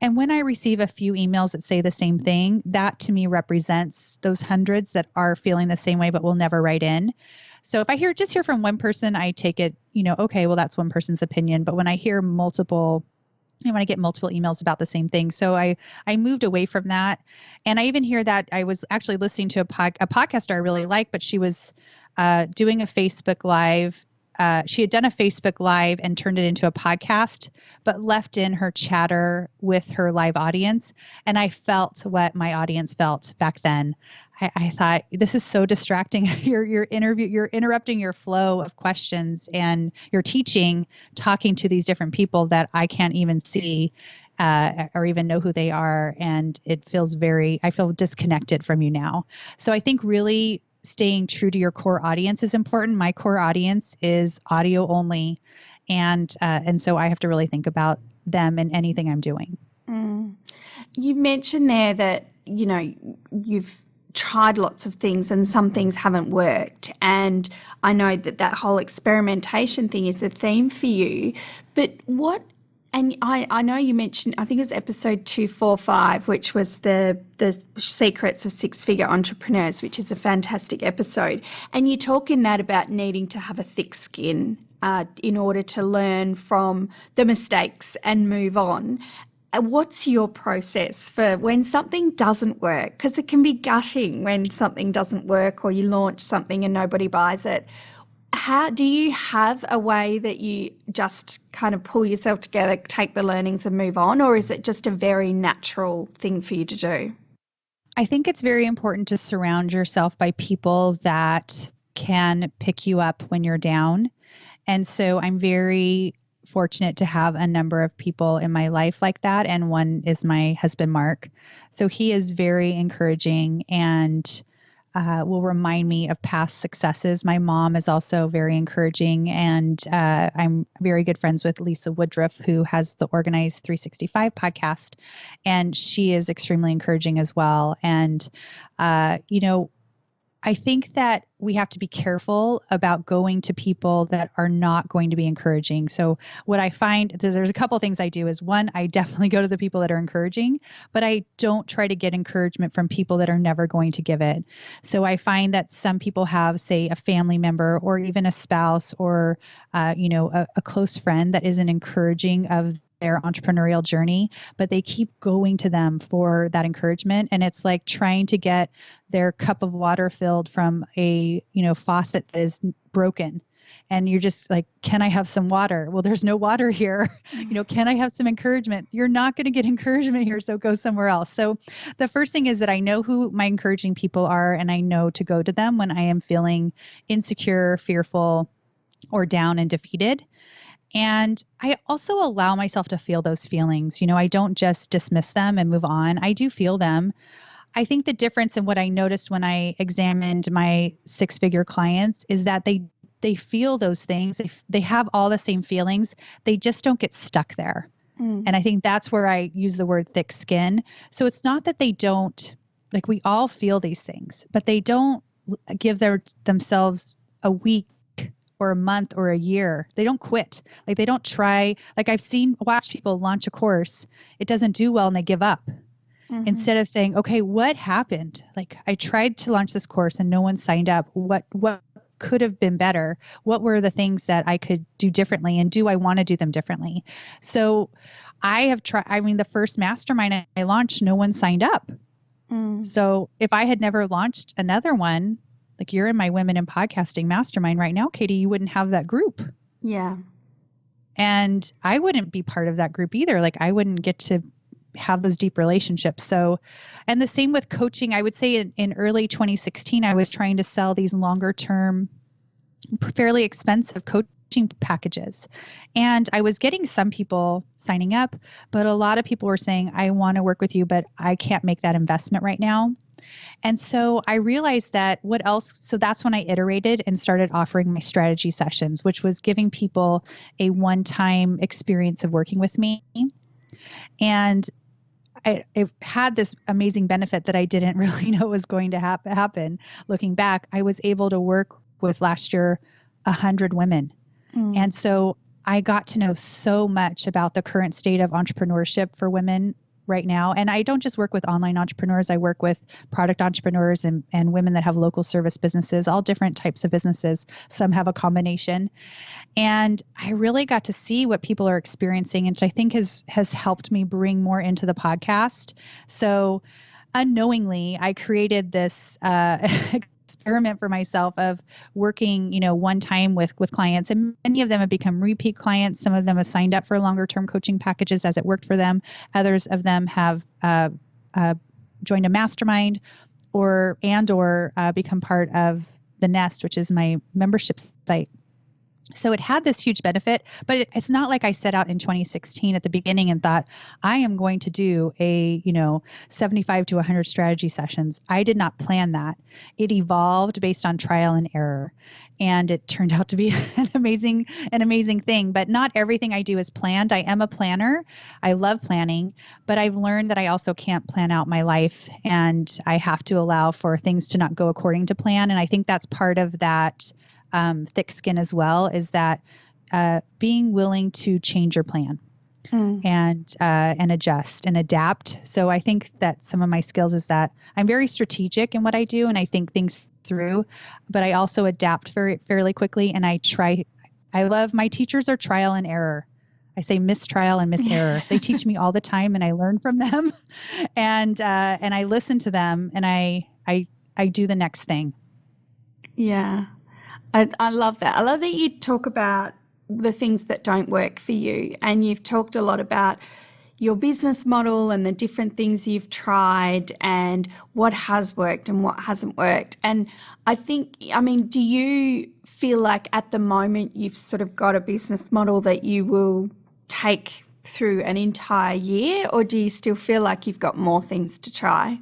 And when I receive a few emails that say the same thing, that to me represents those hundreds that are feeling the same way, but will never write in. So if I hear from one person, I take it, okay, well, that's one person's opinion. But when I hear when I get multiple emails about the same thing. So I moved away from that. And I even hear that I was actually listening to a podcaster I really like, but she was doing a Facebook Live. She had done a Facebook Live and turned it into a podcast, but left in her chatter with her live audience. And I felt what my audience felt back then. I thought, this is so distracting. You're interrupting your flow of questions and you're talking to these different people that I can't even see or even know who they are. And I feel disconnected from you now. So I think really staying true to your core audience is important. My core audience is audio only. And so I have to really think about them in anything I'm doing. You mentioned there that, you've tried lots of things and some things haven't worked. And I know that whole experimentation thing is a theme for you. But and I know you mentioned, I think it was episode 245, which was the secrets of six-figure entrepreneurs, which is a fantastic episode. And you talk in that about needing to have a thick skin in order to learn from the mistakes and move on. What's your process for when something doesn't work? Because it can be gutting when something doesn't work or you launch something and nobody buys it. How do you have a way that you just kind of pull yourself together, take the learnings and move on? Or is it just a very natural thing for you to do? I think it's very important to surround yourself by people that can pick you up when you're down. And so I'm very fortunate to have a number of people in my life like that. And one is my husband, Mark. So he is very encouraging and will remind me of past successes. My mom is also very encouraging, and I'm very good friends with Lisa Woodruff, who has the Organized 365 podcast, and she is extremely encouraging as well. And, I think that we have to be careful about going to people that are not going to be encouraging. So what I find, there's a couple of things I do is, one, I definitely go to the people that are encouraging, but I don't try to get encouragement from people that are never going to give it. So I find that some people have, say, a family member or even a spouse or, a close friend that isn't encouraging of their entrepreneurial journey, but they keep going to them for that encouragement. And it's like trying to get their cup of water filled from a, faucet that is broken. And you're just like, can I have some water? Well, there's no water here. Can I have some encouragement? You're not going to get encouragement here, so go somewhere else. So the first thing is that I know who my encouraging people are, and I know to go to them when I am feeling insecure, fearful, or down and defeated. And I also allow myself to feel those feelings. I don't just dismiss them and move on. I do feel them. I think the difference in what I noticed when I examined my six-figure clients is that they feel those things. They have all the same feelings. They just don't get stuck there. And I think that's where I use the word thick skin. So it's not that they don't, like, we all feel these things, but they don't give themselves a week or a month or a year. They don't quit. Like, they don't try. Like, I've watch people launch a course. It doesn't do well and they give up. Instead of saying, okay, what happened? Like, I tried to launch this course and no one signed up. What could have been better? What were the things that I could do differently? And do I want to do them differently? So I have tried, the first mastermind I launched, no one signed up. So if I had never launched another one, like, you're in my Women in Podcasting mastermind right now, Katie, you wouldn't have that group. Yeah. And I wouldn't be part of that group either. Like, I wouldn't get to have those deep relationships. So, and the same with coaching. I would say in early 2016, I was trying to sell these longer term, fairly expensive coaching packages. And I was getting some people signing up, but a lot of people were saying, I want to work with you, but I can't make that investment right now. And so I realized that what else, so that's when I iterated and started offering my strategy sessions, which was giving people a one-time experience of working with me. And it had this amazing benefit that I didn't really know was going to happen. Looking back, I was able to work with last year 100 women. And so I got to know so much about the current state of entrepreneurship for women right now. And I don't just work with online entrepreneurs. I work with product entrepreneurs and women that have local service businesses, all different types of businesses. Some have a combination. And I really got to see what people are experiencing, which I think has helped me bring more into the podcast. So unknowingly, I created this experiment for myself of working, one time with clients, and many of them have become repeat clients. Some of them have signed up for longer term coaching packages as it worked for them. Others of them have joined a mastermind or become part of the Nest, which is my membership site. So it had this huge benefit, but it's not like I set out in 2016 at the beginning and thought, I am going to do 75 to 100 strategy sessions. I did not plan that. It evolved based on trial and error. And it turned out to be an amazing thing. But not everything I do is planned. I am a planner. I love planning, but I've learned that I also can't plan out my life, and I have to allow for things to not go according to plan. And I think that's part of that thick skin as well, is that being willing to change your plan and adjust and adapt. So I think that some of my skills is that I'm very strategic in what I do and I think things through, but I also adapt fairly quickly. And I love, my teachers are trial and error. I say mistrial and miserror. They teach me all the time and I learn from them and I listen to them and I do the next thing. Yeah. I love that. I love that you talk about the things that don't work for you, and you've talked a lot about, your business model and the different things you've tried and what has worked and what hasn't worked. And I think, I mean, do you feel like at the moment you've sort of got a business model that you will take through an entire year, or do you still feel like you've got more things to try?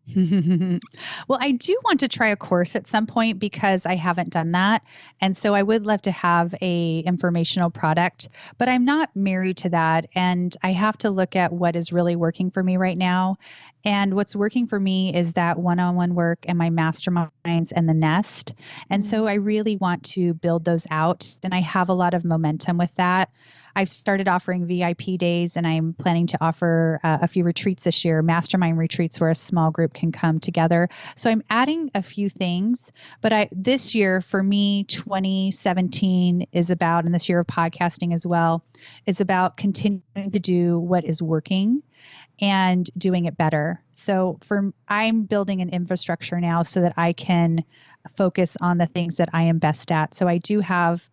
Well, I do want to try a course at some point because I haven't done that. And so I would love to have a informational product, but I'm not married to that. And I have to look at what is really working for me right now. And what's working for me is that one-on-one work and my masterminds and the nest. And so I really want to build those out. And I have a lot of momentum with that. I've started offering VIP days, and I'm planning to offer a few retreats this year, mastermind retreats where a small group can come together. So I'm adding a few things, but this year for me, 2017 is about, and this year of podcasting as well, is about continuing to do what is working and doing it better. So I'm building an infrastructure now so that I can focus on the things that I am best at. So I do have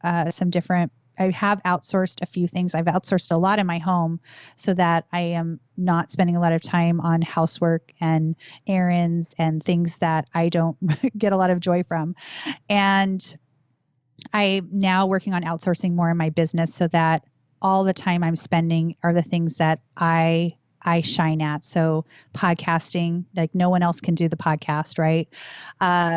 I have outsourced a few things. I've outsourced a lot in my home so that I am not spending a lot of time on housework and errands and things that I don't get a lot of joy from. And I'm now working on outsourcing more in my business so that all the time I'm spending are the things that I shine at. So podcasting, like no one else can do the podcast, right?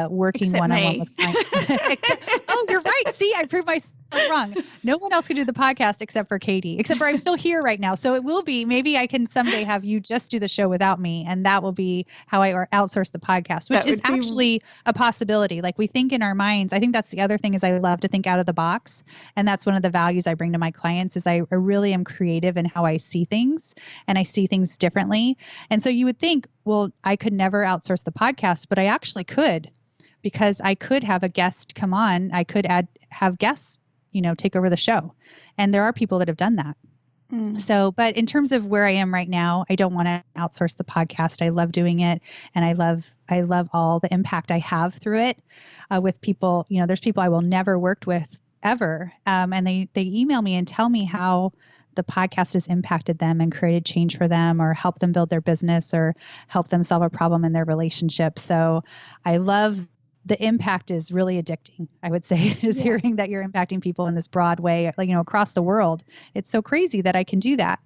Working Except one-on-one me. with clients. Oh, you're right. See, I proved myself wrong. No one else can do the podcast except for Katie, except for I'm still here right now. So it will be, maybe I can someday have you just do the show without me. And that will be how I outsource the podcast, which is actually a possibility. Like we think in our minds. I think that's the other thing is I love to think out of the box. And that's one of the values I bring to my clients is I really am creative in how I see things and I see things differently. And so you would think, well, I could never outsource the podcast, but I actually could, because I could have a guest come on. I could have guests take over the show. And there are people that have done that. So, but in terms of where I am right now, I don't want to outsource the podcast. I love doing it. And I love all the impact I have through it with people. There's people I will never worked with ever. And they email me and tell me how the podcast has impacted them and created change for them or helped them build their business or help them solve a problem in their relationship. So I love the impact is really addicting, I would say, is hearing that you're impacting people in this broad way, like, across the world. It's so crazy that I can do that.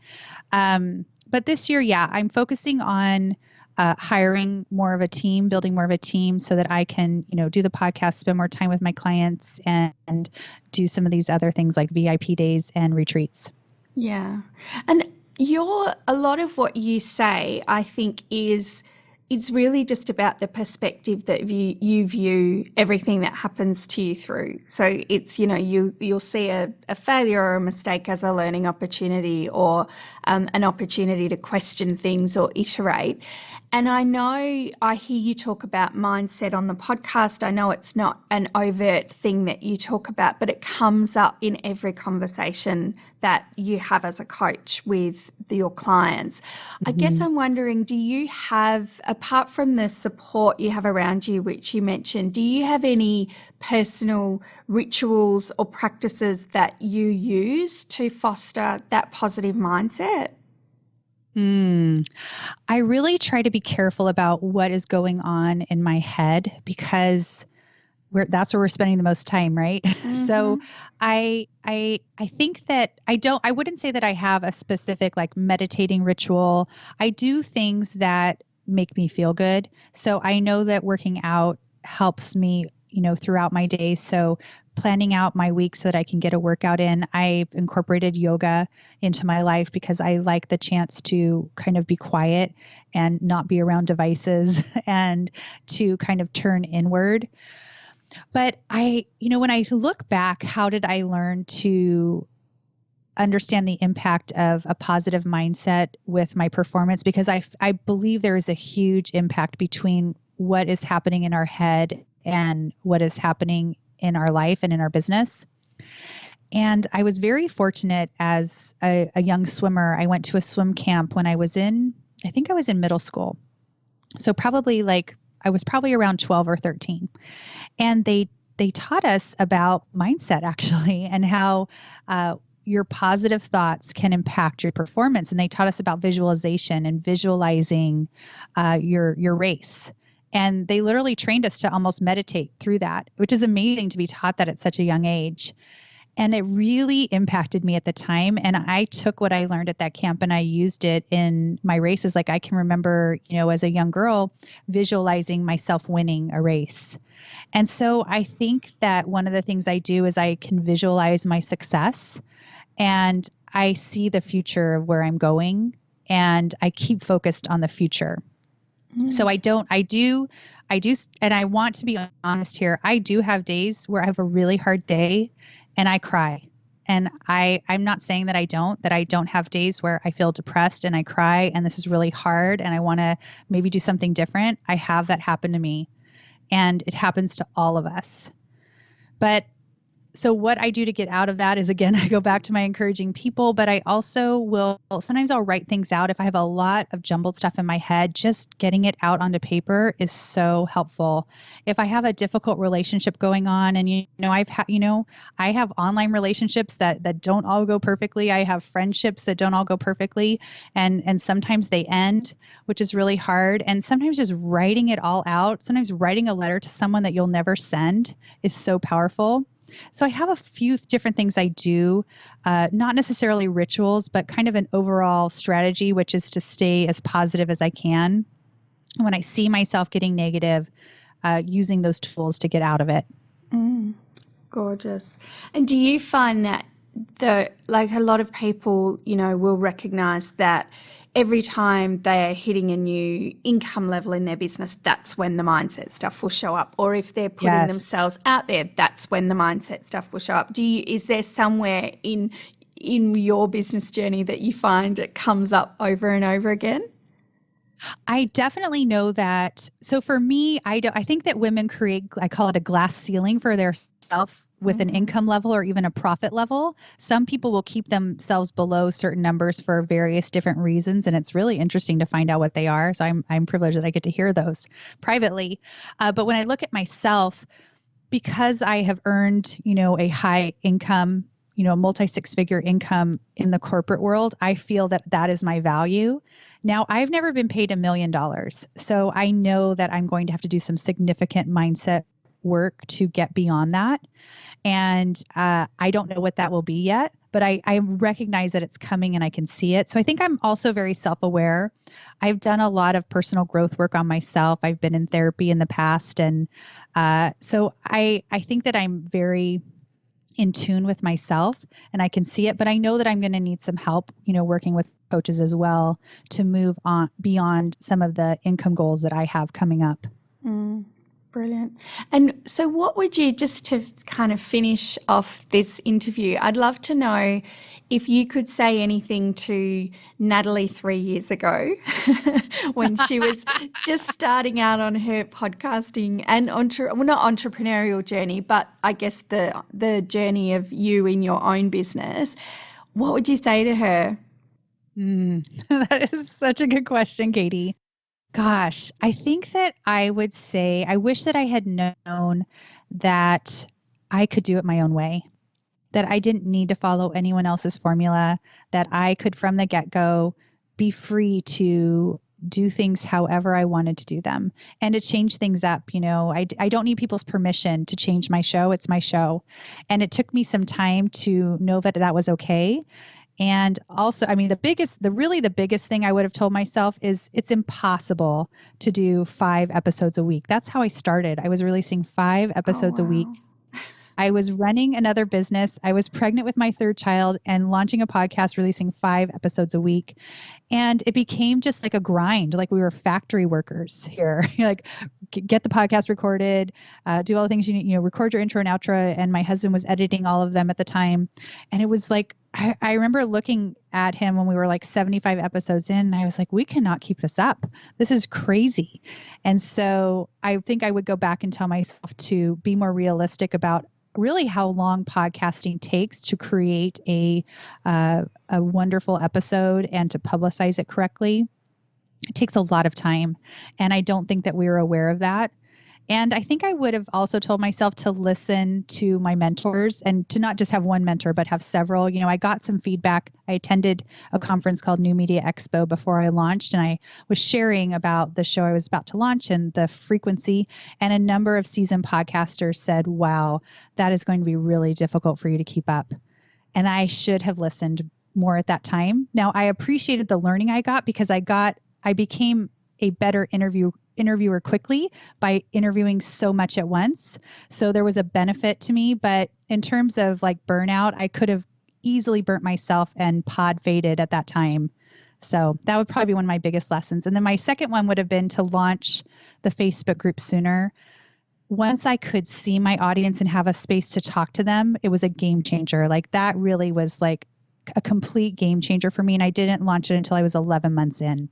But this year, I'm focusing on hiring more of a team, building more of a team so that I can, do the podcast, spend more time with my clients and do some of these other things like VIP days and retreats. Yeah. And a lot of what you say, I think it's really just about the perspective that you view everything that happens to you through. So it's, you'll see a failure or a mistake as a learning opportunity or an opportunity to question things or iterate. And I know I hear you talk about mindset on the podcast. I know it's not an overt thing that you talk about, but it comes up in every conversation that you have as a coach with your clients. I guess I'm wondering, do you have, apart from the support you have around you, which you mentioned, do you have any personal rituals or practices that you use to foster that positive mindset? I really try to be careful about what is going on in my head because that's where we're spending the most time, right? So I think that I wouldn't say that I have a specific like meditating ritual. I do things that make me feel good. So I know that working out helps me, throughout my day. So planning out my week so that I can get a workout in. I've incorporated yoga into my life because I like the chance to kind of be quiet and not be around devices and to kind of turn inward. But when I look back, how did I learn to understand the impact of a positive mindset with my performance? Because I believe there is a huge impact between what is happening in our head and what is happening in our life and in our business. And I was very fortunate as a young swimmer. I went to a swim camp when I think I was in middle school. So I was probably around 12 or 13. And they taught us about mindset actually, and how, your positive thoughts can impact your performance. And they taught us about visualization and visualizing your race. And they literally trained us to almost meditate through that, which is amazing to be taught that at such a young age. And it really impacted me at the time. And I took what I learned at that camp and I used it in my races. Like I can remember, as a young girl, visualizing myself winning a race. And so I think that one of the things I do is I can visualize my success and I see the future of where I'm going and I keep focused on the future. So I do, and I want to be honest here. I do have days where I have a really hard day and I cry. And I'm not saying that I don't have days where I feel depressed and I cry and this is really hard and I want to maybe do something different. I have that happen to me and it happens to all of us. But so what I do to get out of that is, again, I go back to my encouraging people, but I also sometimes I'll write things out. If I have a lot of jumbled stuff in my head, just getting it out onto paper is so helpful. If I have a difficult relationship going on and, I have online relationships that don't all go perfectly. I have friendships that don't all go perfectly. And sometimes they end, which is really hard. And sometimes just writing it all out, sometimes writing a letter to someone that you'll never send is so powerful. So I have a few different things I do, not necessarily rituals, but kind of an overall strategy, which is to stay as positive as I can. When I see myself getting negative, using those tools to get out of it. Gorgeous. And do you find that a lot of people, will recognize that every time they are hitting a new income level in their business, that's when the mindset stuff will show up. Or if they're putting themselves out there, that's when the mindset stuff will show up. Is there somewhere in your business journey that you find it comes up over and over again? I definitely know that. So for me, I think that women create, I call it a glass ceiling for their self with an income level or even a profit level. Some people will keep themselves below certain numbers for various different reasons. And it's really interesting to find out what they are. So I'm privileged that I get to hear those privately. But when I look at myself, because I have earned, a high income, a multi-six-figure income in the corporate world, I feel that that is my value. Now, I've never been paid $1 million. So I know that I'm going to have to do some significant mindset work to get beyond that. And I don't know what that will be yet, but I recognize that it's coming and I can see it. So I think I'm also very self-aware. I've done a lot of personal growth work on myself. I've been in therapy in the past. And so I think that I'm very in tune with myself and I can see it, but I know that I'm going to need some help, working with coaches as well to move on beyond some of the income goals that I have coming up. Brilliant. And so what would you, just to kind of finish off this interview, I'd love to know if you could say anything to Natalie 3 years ago when she was just starting out on her podcasting and not entrepreneurial journey, but I guess the journey of you in your own business, what would you say to her? That is such a good question, Katie. Gosh, I think that I would say, I wish that I had known that I could do it my own way, that I didn't need to follow anyone else's formula, that I could from the get-go be free to do things however I wanted to do them and to change things up. I don't need people's permission to change my show. It's my show. And it took me some time to know that that was okay. And also, the biggest thing I would have told myself is it's impossible to do 5 episodes a week. That's how I started. I was releasing 5 episodes a week. I was running another business. I was pregnant with my 3rd child and launching a podcast, releasing 5 episodes a week. And it became just like a grind, like we were factory workers here. Like get the podcast recorded, do all the things you need, record your intro and outro. And my husband was editing all of them at the time. And it was like, I remember looking at him when we were like 75 episodes in, and I was like, we cannot keep this up. This is crazy. And so I think I would go back and tell myself to be more realistic about really how long podcasting takes to create a wonderful episode and to publicize it correctly. It takes a lot of time. And I don't think that we were aware of that. And I think I would have also told myself to listen to my mentors and to not just have one mentor, but have several. I got some feedback. I attended a conference called New Media Expo before I launched, and I was sharing about the show I was about to launch and the frequency. And a number of seasoned podcasters said, wow, that is going to be really difficult for you to keep up. And I should have listened more at that time. Now, I appreciated the learning I got because I became a better interviewer quickly by interviewing so much at once. So there was a benefit to me, but in terms of like burnout, I could have easily burnt myself and pod faded at that time. So that would probably be one of my biggest lessons. And then my second one would have been to launch the Facebook group sooner. Once I could see my audience and have a space to talk to them, it was a game changer. Like that really was like a complete game changer for me. And I didn't launch it until I was 11 months in.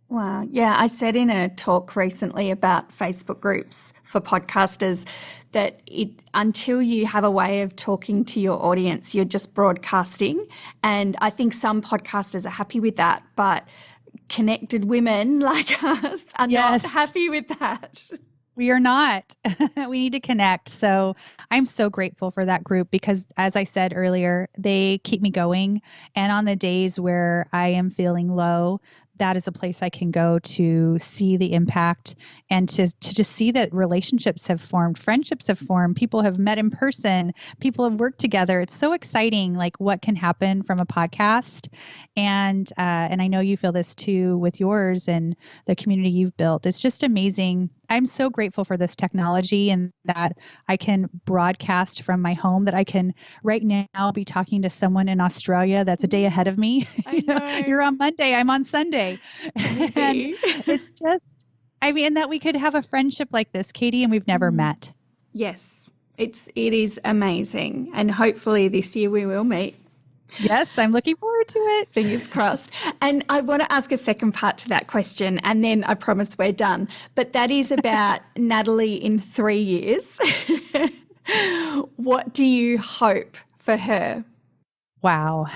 Wow. Yeah, I said in a talk recently about Facebook groups for podcasters that until you have a way of talking to your audience, you're just broadcasting. And I think some podcasters are happy with that, but connected women like us are not happy with that. We are not. We need to connect. So I'm so grateful for that group because, as I said earlier, they keep me going. And on the days where I am feeling low, that is a place I can go to see the impact and to just see that relationships have formed, friendships have formed, people have met in person, people have worked together. It's so exciting, like what can happen from a podcast. And I know you feel this too with yours and the community you've built. It's just amazing. I'm so grateful for this technology and that I can broadcast from my home, that I can right now be talking to someone in Australia that's a day ahead of me. I know. You're on Monday, I'm on Sunday. And it's just, and that we could have a friendship like this, Katie, and we've never met. Yes, it is amazing. And hopefully this year we will meet. Yes, I'm looking forward to it. Fingers crossed. And I want to ask a second part to that question, and then I promise we're done. But that is about Natalie in 3 years. What do you hope for her? Wow.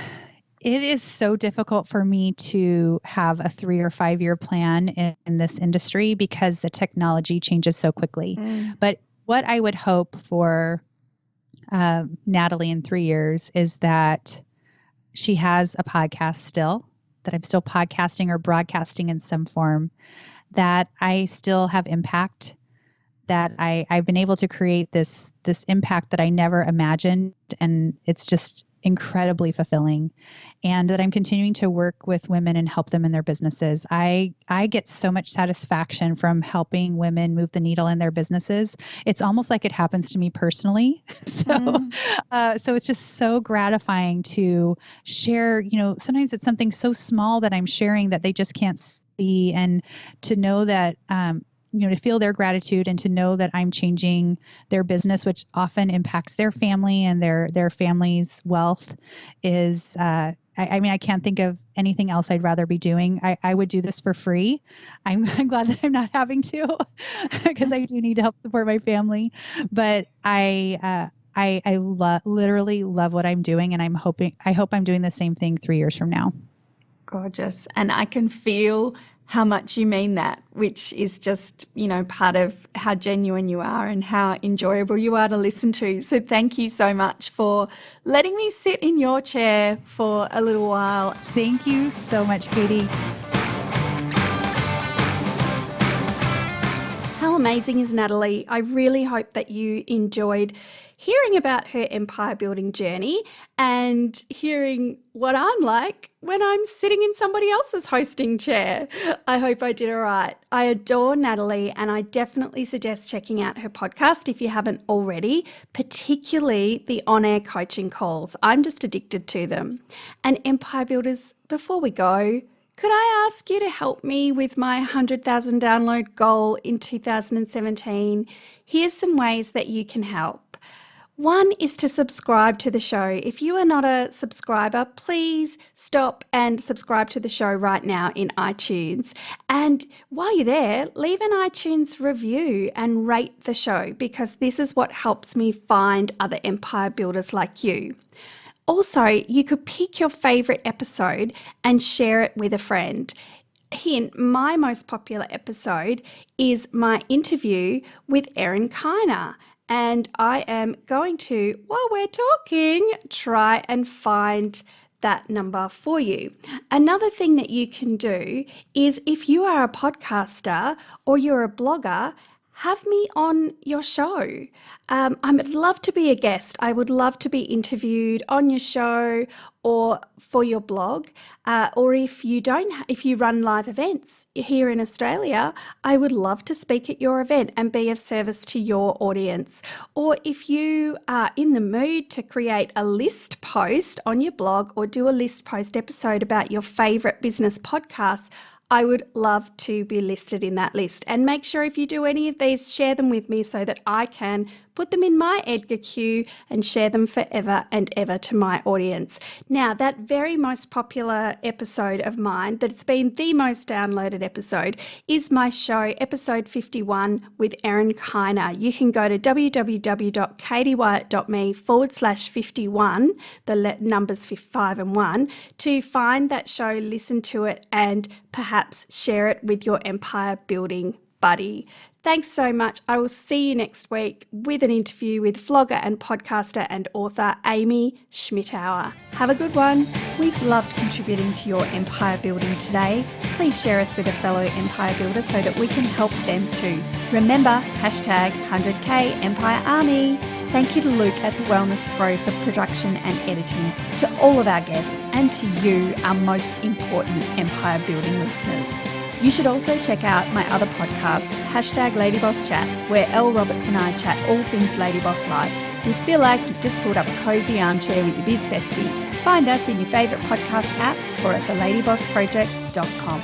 It is so difficult for me to have a 3 or 5 year plan in this industry because the technology changes so quickly. But what I would hope for Natalie in 3 years is that she has a podcast still, that I'm still podcasting or broadcasting in some form, that I still have impact, that I've been able to create this impact that I never imagined. And it's just incredibly fulfilling, and that I'm continuing to work with women and help them in their businesses. I get so much satisfaction from helping women move the needle in their businesses. It's almost like it happens to me personally. So it's just so gratifying to share, sometimes it's something so small that I'm sharing that they just can't see, and to know that, to feel their gratitude and to know that I'm changing their business, which often impacts their family and their family's wealth is, I can't think of anything else I'd rather be doing. I would do this for free. I'm glad that I'm not having to because I do need to help support my family. But I literally love what I'm doing, and I hope I'm doing the same thing 3 years from now. Gorgeous. And I can feel how much you mean that, which is just, part of how genuine you are and how enjoyable you are to listen to. So thank you so much for letting me sit in your chair for a little while. Thank you so much, Katie. How amazing is Natalie? I really hope that you enjoyed hearing about her empire building journey and hearing what I'm like when I'm sitting in somebody else's hosting chair. I hope I did all right. I adore Natalie, and I definitely suggest checking out her podcast if you haven't already, particularly the on-air coaching calls. I'm just addicted to them. And Empire Builders, before we go, could I ask you to help me with my 100,000 download goal in 2017? Here's some ways that you can help. One is to subscribe to the show. If you are not a subscriber, please stop and subscribe to the show right now in iTunes. And while you're there, leave an iTunes review and rate the show, because this is what helps me find other empire builders like you. Also, you could pick your favorite episode and share it with a friend. hint, my most popular episode is my interview with Erin Kiner. And I am going to, while we're talking, try and find that number for you. Another thing that you can do is, if you are a podcaster or you're a blogger, have me on your show. I would love to be a guest. I would love to be interviewed on your show or for your blog. Or if you run live events here in Australia, I would love to speak at your event and be of service to your audience. Or if you are in the mood to create a list post on your blog or do a list post episode about your favorite business podcasts, I would love to be listed in that list. And make sure, if you do any of these, share them with me so that I can put them in my Edgar queue and share them forever and ever to my audience. Now, that very most popular episode of mine, that's been the most downloaded episode, is my show, episode 51 with Erin Kiner. You can go to www.katiewyatt.me/51, the numbers 5 and 1, to find that show, listen to it, and perhaps share it with your empire building buddy. Thanks so much. I will see you next week with an interview with vlogger and podcaster and author Amy Schmittauer. Have a good one. We've loved contributing to your empire building today. Please share us with a fellow empire builder so that we can help them too. Remember, #100K Empire Army. Thank you to Luke at The Wellness Pro for production and editing, to all of our guests, and to you, our most important empire building listeners. You should also check out my other podcast, #LadyBossChats, where Elle Roberts and I chat all things Lady Boss life. You feel like you've just pulled up a cozy armchair with your biz bestie. Find us in your favourite podcast app or at theladybossproject.com.